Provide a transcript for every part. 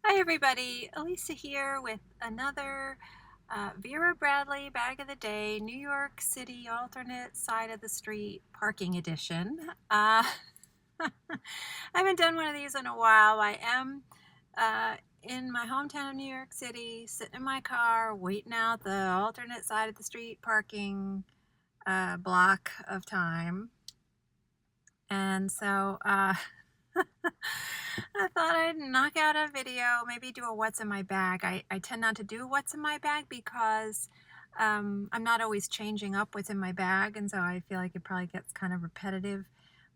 Hi everybody, Elisa here with another Vera Bradley Bag of the Day, New York City alternate side of the street parking edition. I haven't done one of these in a while. I am in my hometown of New York City, sitting in my car, waiting out the alternate side of the street parking block of time. And so I thought I'd knock out a video, maybe do a what's in my bag. I tend not to do what's in my bag because I'm not always changing up what's in my bag, and so I feel like it probably gets kind of repetitive.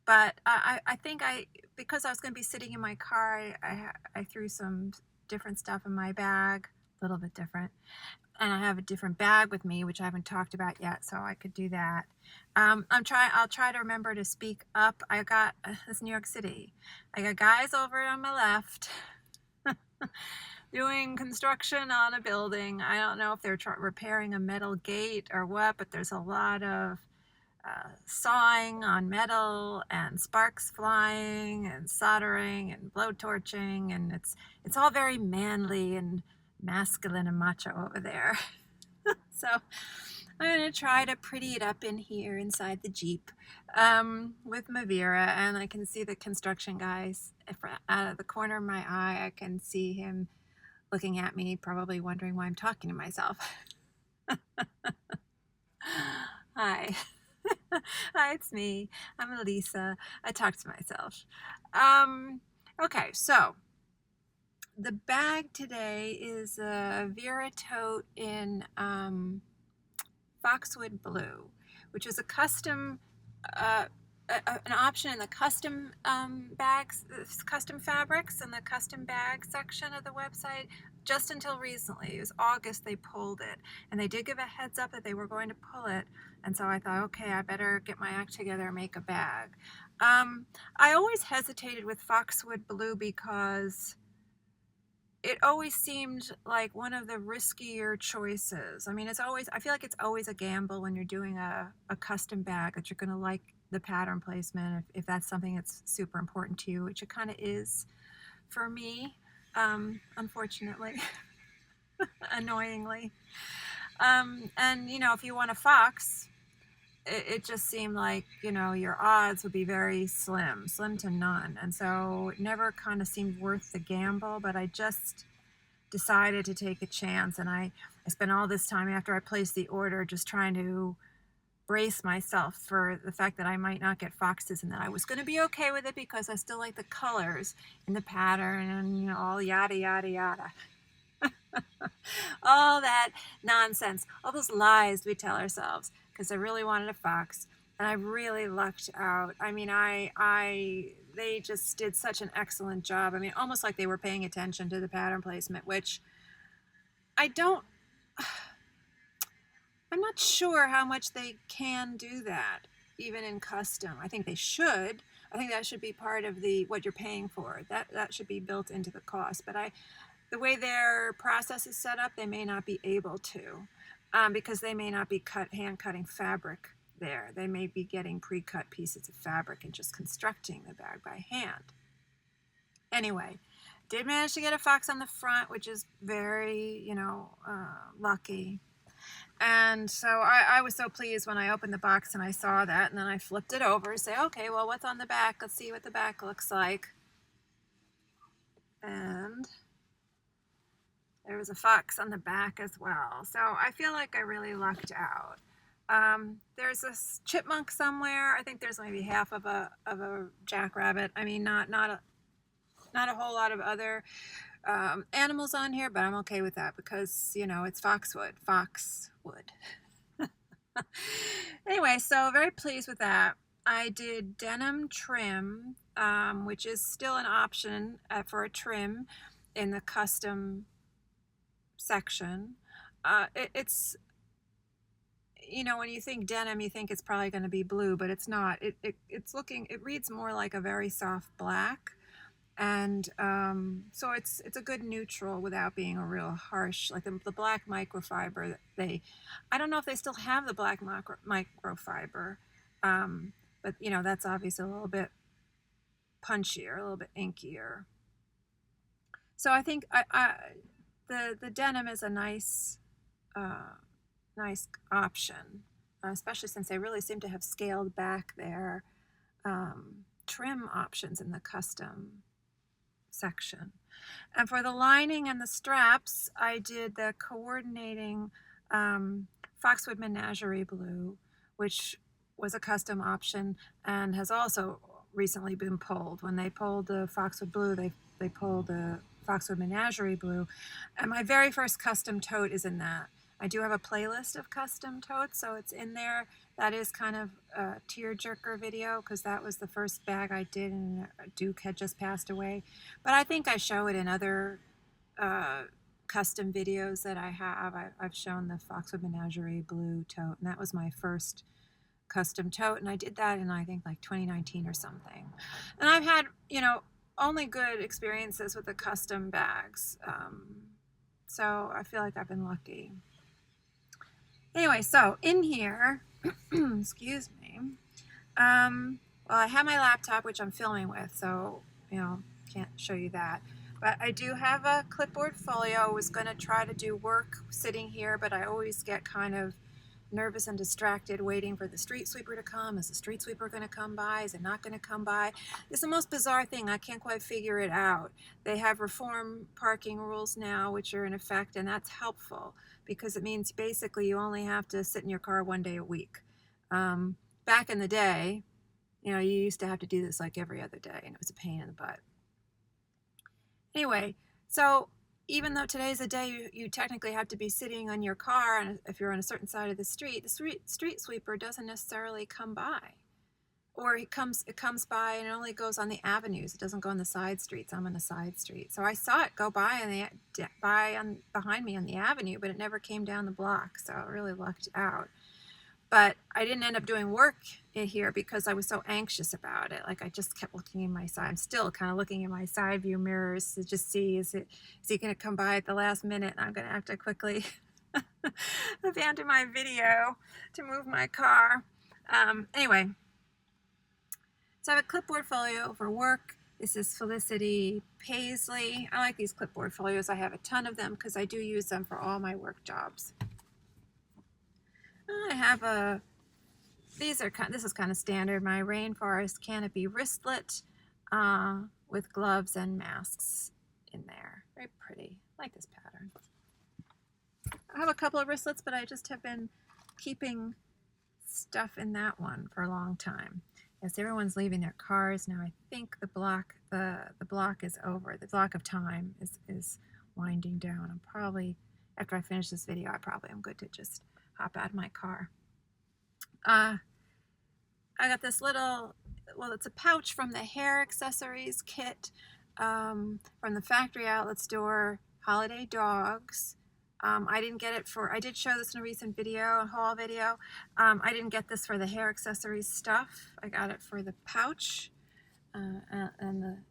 But I think because I was going to be sitting in my car, I threw some different stuff in my bag, a little bit different. And I have a different bag with me, which I haven't talked about yet, so I could do that. I'll try to remember to speak up. I got this New York City. I got guys over on my left doing construction on a building. I don't know if they're repairing a metal gate or what, but there's a lot of sawing on metal and sparks flying and soldering and blowtorching, and it's all very manly and masculine and macho over there. So I'm going to try to pretty it up in here inside the Jeep with my Vera, and I can see the construction guys out of the corner of my eye. I can see him looking at me, probably wondering why I'm talking to myself. Hi. Hi, it's me. I'm Elisa. I talk to myself. Okay, so the bag today is a Vera Tote in Foxwood Blue, which is a custom, an option in the custom bags, custom fabrics in the custom bag section of the website. Just until recently, it was August, they pulled it, and they did give a heads up that they were going to pull it. And so I thought, okay, I better get my act together and make a bag. I always hesitated with Foxwood Blue because it always seemed like one of the riskier choices. I mean, I feel like it's always a gamble when you're doing a custom bag that you're going to like the pattern placement if that's something that's super important to you, which it kind of is for me, unfortunately, annoyingly. And, if you want a fox, it just seemed like, your odds would be very slim to none. And so it never kind of seemed worth the gamble, but I just decided to take a chance. And I spent all this time after I placed the order just trying to brace myself for the fact that I might not get foxes and that I was going to be okay with it because I still like the colors in the pattern and, all yada, yada, yada. All that nonsense, all those lies we tell ourselves because I really wanted a fox and I really lucked out. I mean, they just did such an excellent job. I mean, almost like they were paying attention to the pattern placement, which I don't, I'm not sure how much they can do that, even in custom. I think they should. I think that should be part of what you're paying for. That should be built into the cost. But the way their process is set up, they may not be able to, because they may not be hand cutting fabric there. They may be getting pre-cut pieces of fabric and just constructing the bag by hand. Anyway, did manage to get a fox on the front, which is very, lucky. And so I was so pleased when I opened the box and I saw that, and then I flipped it over and say, okay, well, what's on the back? Let's see what the back looks like. And there was a fox on the back as well. So I feel like I really lucked out. There's a chipmunk somewhere. I think there's maybe half of a jackrabbit. I mean, not a whole lot of other animals on here, but I'm okay with that because, it's Foxwood. Anyway, so very pleased with that. I did denim trim, which is still an option for a trim in the custom section. It's, when you think denim, you think it's probably going to be blue, but it's not. It reads more like a very soft black. And so it's a good neutral without being a real harsh, like the black microfiber. I don't know if they still have the black microfiber, but that's obviously a little bit punchier, a little bit inkier. So I think the denim is a nice nice option, especially since they really seem to have scaled back their trim options in the custom section. And for the lining and the straps, I did the coordinating Foxwood Menagerie Blue, which was a custom option and has also recently been pulled. When they pulled the Foxwood Blue, they pulled the Foxwood Menagerie Blue. And my very first custom tote is in that. I do have a playlist of custom totes, so it's in there. That is kind of a tearjerker video because that was the first bag I did, and Duke had just passed away. But I think I show it in other custom videos that I have. I've shown the Foxwood Menagerie Blue tote, and that was my first custom tote, and I did that in, I think, like 2019 or something. And I've had, only good experiences with the custom bags. So I feel like I've been lucky. Anyway, so in here, excuse me, well, I have my laptop, which I'm filming with, so, can't show you that. But I do have a clipboard folio. I was going to try to do work sitting here, but I always get kind of nervous and distracted waiting for the street sweeper to come. Is the street sweeper going to come by? Is it not going to come by? It's the most bizarre thing. I can't quite figure it out. They have reform parking rules now, which are in effect, and that's helpful because it means basically you only have to sit in your car 1 day a week. Back in the day, you used to have to do this like every other day, and it was a pain in the butt. Anyway, so even though today's a day you technically have to be sitting on your car, and if you're on a certain side of the street sweeper doesn't necessarily come by. Or it comes by and it only goes on the avenues. It doesn't go on the side streets. I'm on a side street. So I saw it go by behind me on the avenue, but it never came down the block. So I really lucked out. But I didn't end up doing work in here because I was so anxious about it. Like I just kept looking in my side. I'm still kind of looking in my side view mirrors to just see, is he going to come by at the last minute? And I'm going to have to quickly abandon my video to move my car. Anyway, so I have a clipboard folio for work. This is Felicity Paisley. I like these clipboard folios. I have a ton of them because I do use them for all my work jobs. I have this is kind of standard, my Rainforest Canopy wristlet with gloves and masks in there. Very pretty. I like this pattern. I have a couple of wristlets, but I just have been keeping stuff in that one for a long time. As everyone's leaving their cars now, I think the block is over. The block of time is winding down. I'm probably, after I finish this video, I probably am good to just hop out of my car. I got this little, it's a pouch from the hair accessories kit from the factory outlet store, Holiday Dogs. I didn't get it I did show this in a recent video, a haul video. I didn't get this for the hair accessories stuff. I got it for the pouch and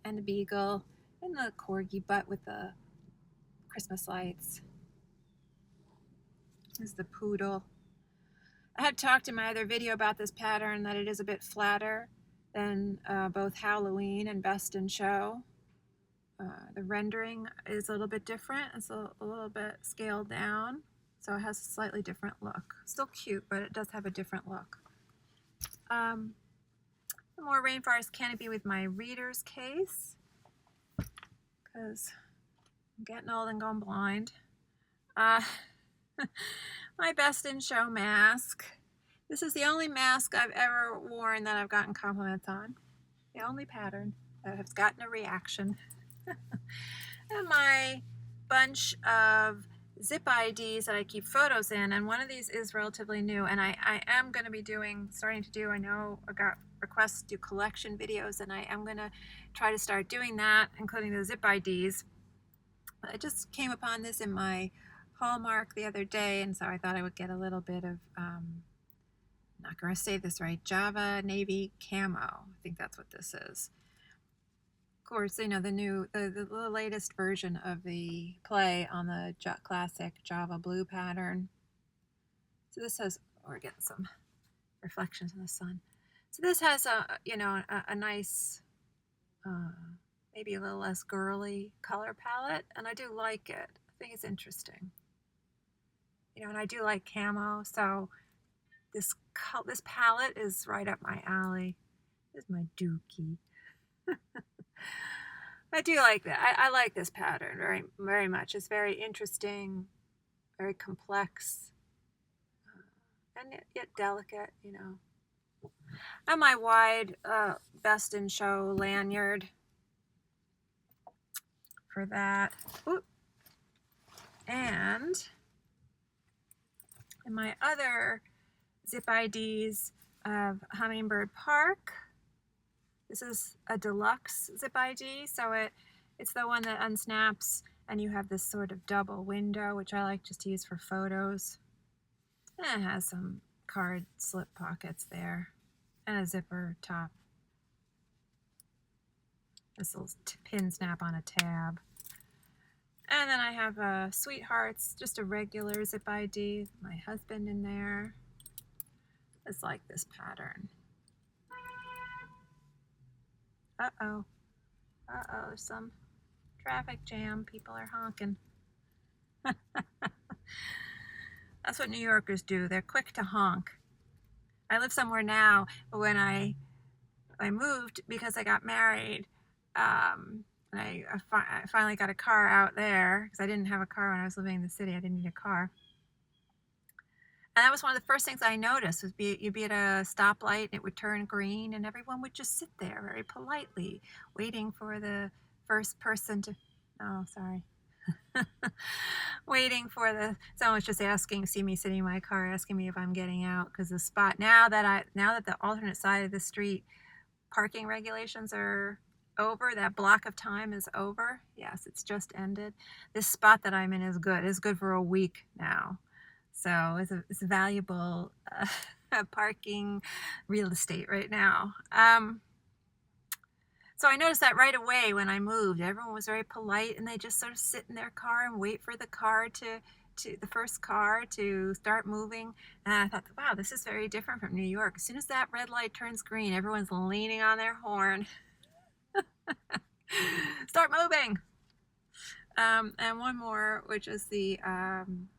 the beagle and the corgi butt with the Christmas lights. This is the poodle. I had talked in my other video about this pattern that it is a bit flatter than both Halloween and Best in Show. The rendering is a little bit different. It's a little bit scaled down, so it has a slightly different look. Still cute, but it does have a different look. Some more Rainforest Canopy with my reader's case, because I'm getting old and going blind. My Best in Show mask. This is the only mask I've ever worn that I've gotten compliments on. The only pattern that has gotten a reaction. And my bunch of zip IDs that I keep photos in, and one of these is relatively new, and I am going to be starting to do, I know I got requests to do collection videos, and I am going to try to start doing that, including the zip IDs. I just came upon this in my Hallmark the other day, and so I thought I would get a little bit of, I'm not going to say this right, Java Navy Camo. I think that's what this is. Of course, the latest version of the play on the classic Java Blue pattern. So this has, we're getting some reflections in the sun. So this has a nice, maybe a little less girly color palette, and I do like it. I think it's interesting. You know, and I do like camo, so this palette is right up my alley. This is my dookie. I do like that. I like this pattern very, very much. It's very interesting, very complex, and yet delicate, you know. And my wide Best in Show lanyard for that. Oop. And in my other zip IDs of Hummingbird Park, this is a deluxe zip ID, so it's the one that unsnaps and you have this sort of double window, which I like just to use for photos. And it has some card slip pockets there and a zipper top. This little pin snap on a tab. And then I have Sweethearts, just a regular zip ID, my husband in there. It's like this pattern. Uh-oh. Uh-oh, there's some traffic jam. People are honking. That's what New Yorkers do. They're quick to honk. I live somewhere now, but when I moved because I got married, and I finally got a car out there because I didn't have a car when I was living in the city. I didn't need a car. And that was one of the first things I noticed was you'd be at a stoplight and it would turn green and everyone would just sit there very politely waiting for the first person to, oh, sorry. Waiting for someone's just see me sitting in my car, asking me if I'm getting out because the spot, now that the alternate side of the street parking regulations are over, that block of time is over. Yes, it's just ended. This spot that I'm in is good. It's good for a week now. So it's a valuable parking real estate right now. So I noticed that right away when I moved. Everyone was very polite and they just sort of sit in their car and wait for the car the first car to start moving. And I thought, wow, this is very different from New York. As soon as that red light turns green, everyone's leaning on their horn. Start moving. And one more, which is the,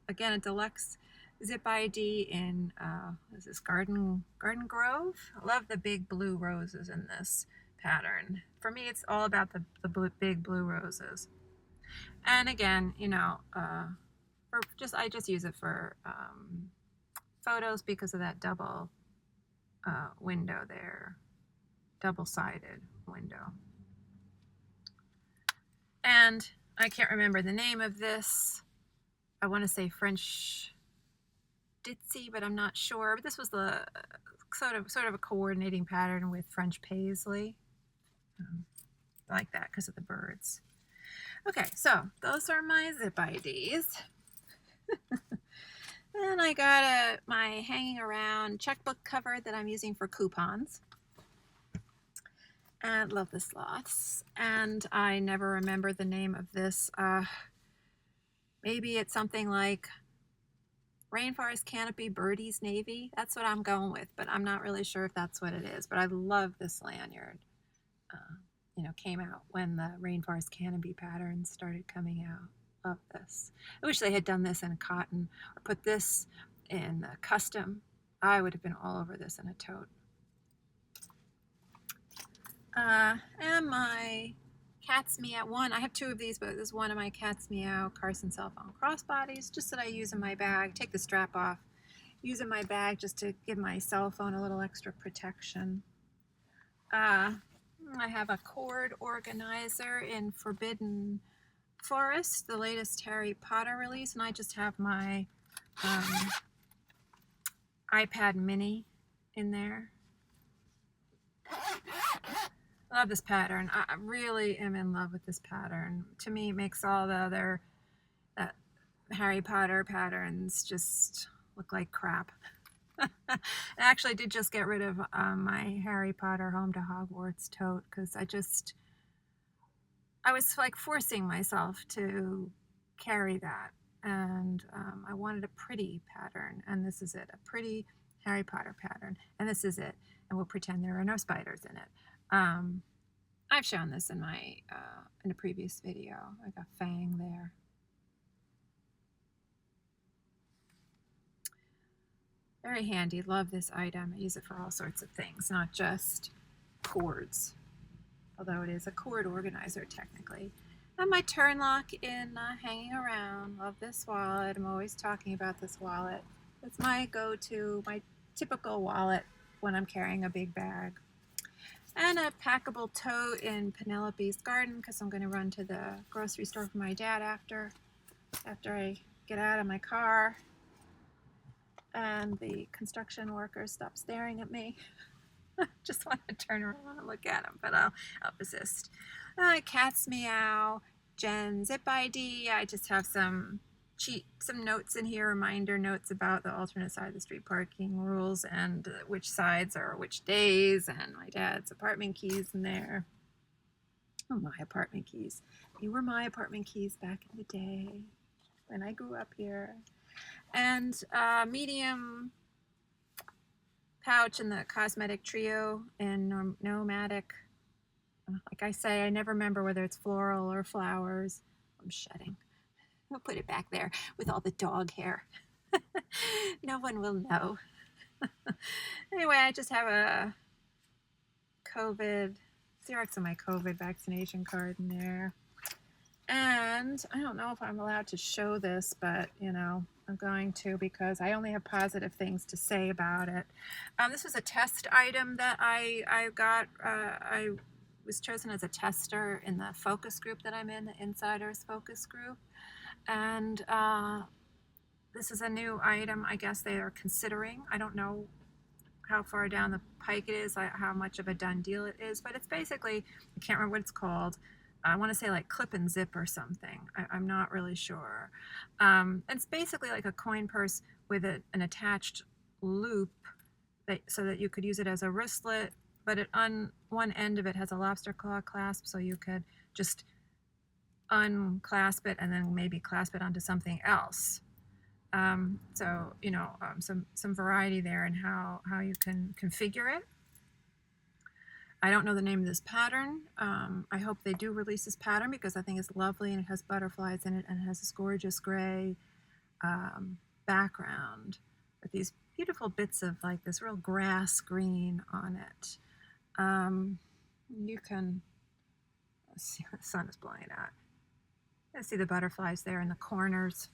again, a deluxe zip ID in, this is Garden Grove. I love the big blue roses in this pattern. For me, it's all about the big blue roses. And again, you know, I just use it for photos because of that double window there, double-sided window. And I can't remember the name of this. I want to say French ditzy, but I'm not sure. But this was the sort of a coordinating pattern with French paisley. I like that because of the birds. Okay, so those are my zip IDs. Then I got my hanging around checkbook cover that I'm using for coupons. And love the sloths. And I never remember the name of this. Maybe it's something like Rainforest Canopy Birdie's Navy. That's what I'm going with, but I'm not really sure if that's what it is. But I love this lanyard. You know, came out when the Rainforest Canopy patterns started coming out. Love this. I wish they had done this in cotton or put this in custom. I would have been all over this in a tote. And my Cat's Meow one. I have two of these, but this is one of my Cat's Meow Carson cell phone crossbodies, just that I use in my bag. Take the strap off. Use in my bag just to give my cell phone a little extra protection. I have a cord organizer in Forbidden Forest, the latest Harry Potter release, and I just have my iPad mini in there. I love this pattern. I really am in love with this pattern. To me, it makes all the other Harry Potter patterns just look like crap. I actually did just get rid of my Harry Potter Home to Hogwarts tote because I was like forcing myself to carry that, and I wanted a pretty pattern, and this is it, a pretty Harry Potter pattern, and this is it, and we'll pretend there are no spiders in it. I've shown this in my in a previous video. I got fang there. Very handy. Love this item. I use it for all sorts of things, not just cords, although it is a cord organizer technically. And my turn lock in hanging around. Love this wallet. I'm always talking about this wallet. It's my go-to, my typical wallet when I'm carrying a big bag. And a packable tote in Penelope's garden because I'm going to run to the grocery store for my dad after I get out of my car. And the construction workers stop staring at me. Just want to turn around and look at them, but I'll persist. Cats meow, Jen zip ID. I just have some notes in here, reminder notes about the alternate side of the street parking rules and which sides are which days, and my dad's apartment keys in there. Oh, my apartment keys. They were my apartment keys back in the day when I grew up here. And medium pouch in the cosmetic trio in nomadic. Like I say, I never remember whether it's floral or flowers. I'm shedding. I'll put it back there with all the dog hair. No one will know. Anyway, I just have a Xerox of my COVID vaccination card in there. And I don't know if I'm allowed to show this, but you know, I'm going to because I only have positive things to say about it. This was a test item that I got. I was chosen as a tester in the focus group that I'm in, the Insiders focus group. And this is a new item I guess they are considering. I don't know how far down the pike it is, how much of a done deal it is, but it's basically, I can't remember what it's called. I want to say like clip and zip or something. I'm not really sure. It's basically like a coin purse with an attached loop so that you could use it as a wristlet, but on one end of it has a lobster claw clasp, so you could just unclasp it and then maybe clasp it onto something else. So, you know, some variety there in how you can configure it. I don't know the name of this pattern. I hope they do release this pattern because I think it's lovely and it has butterflies in it and it has this gorgeous gray background with these beautiful bits of like this real grass green on it. You can, let's see, the sun is blowing out. You see the butterflies there in the corners.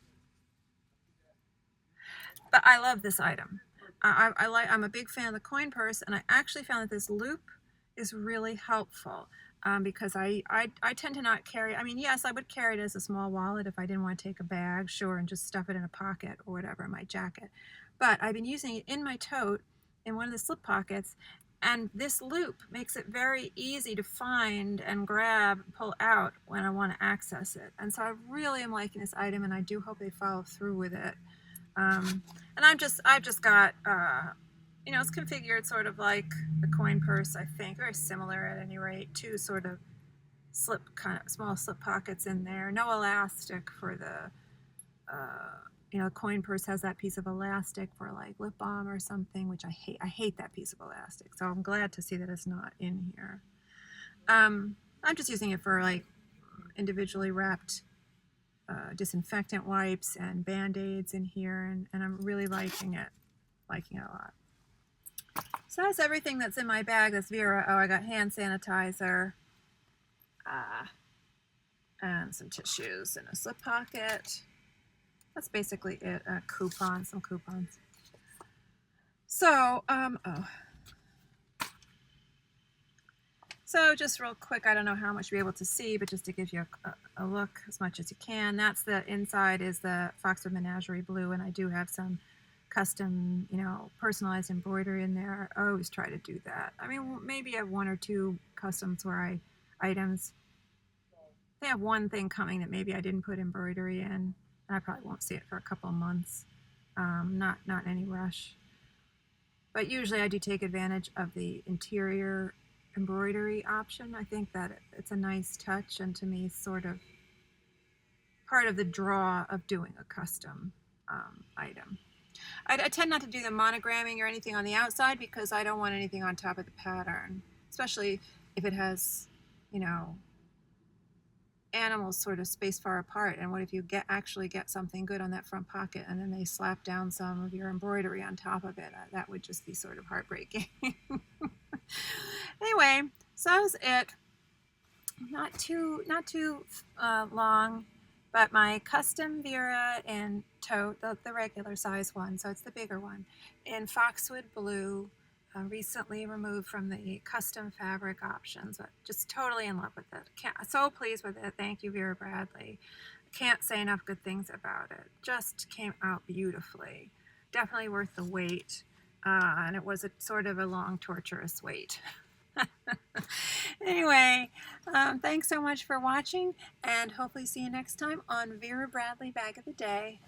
But I love this item. I'm a big fan of the coin purse, and I actually found that this loop is really helpful because I tend to not carry, I mean, yes, I would carry it as a small wallet if I didn't want to take a bag, sure, and just stuff it in a pocket or whatever in my jacket. But I've been using it in my tote in one of the slip pockets, and this loop makes it very easy to find and grab and pull out when I want to access it. And so I really am liking this item, and I do hope they follow through with it. And I've just got, you know, it's configured sort of like the coin purse, I think, very similar at any rate, two sort of kind of small slip pockets in there, no elastic for the, you know, coin purse has that piece of elastic for like lip balm or something, which I hate that piece of elastic, so I'm glad to see that it's not in here. I'm just using it for like individually wrapped disinfectant wipes and band-aids in here, and I'm really liking it a lot. So that's everything that's in my bag. That's Vera. Oh, I got hand sanitizer and some tissues in a slip pocket. That's basically it. Some coupons. So, So just real quick, I don't know how much you'll be able to see, but just to give you a look as much as you can. That's the inside is the Foxwood Menagerie blue, and I do have some custom, you know, personalized embroidery in there. I always try to do that. I mean, maybe I have one or two customs where items. They have one thing coming that maybe I didn't put embroidery in, and I probably won't see it for a couple of months. Not any rush. But usually I do take advantage of the interior embroidery option. I think that it's a nice touch, and to me sort of part of the draw of doing a custom item. I tend not to do the monogramming or anything on the outside because I don't want anything on top of the pattern, especially if it has you know, animals sort of spaced far apart, and what if you actually get something good on that front pocket and then they slap down some of your embroidery on top of it? That would just be sort of heartbreaking. Anyway, so that was it. Not too long, but my custom Vera and tote, the regular size one, so it's the bigger one, in Foxwood Blue, recently removed from the custom fabric options, but just totally in love with it. So pleased with it. Thank you, Vera Bradley. Can't say enough good things about it. Just came out beautifully. Definitely worth the wait, and it was a sort of a long, torturous wait. Anyway, thanks so much for watching, and hopefully see you next time on Vera Bradley Bag of the Day.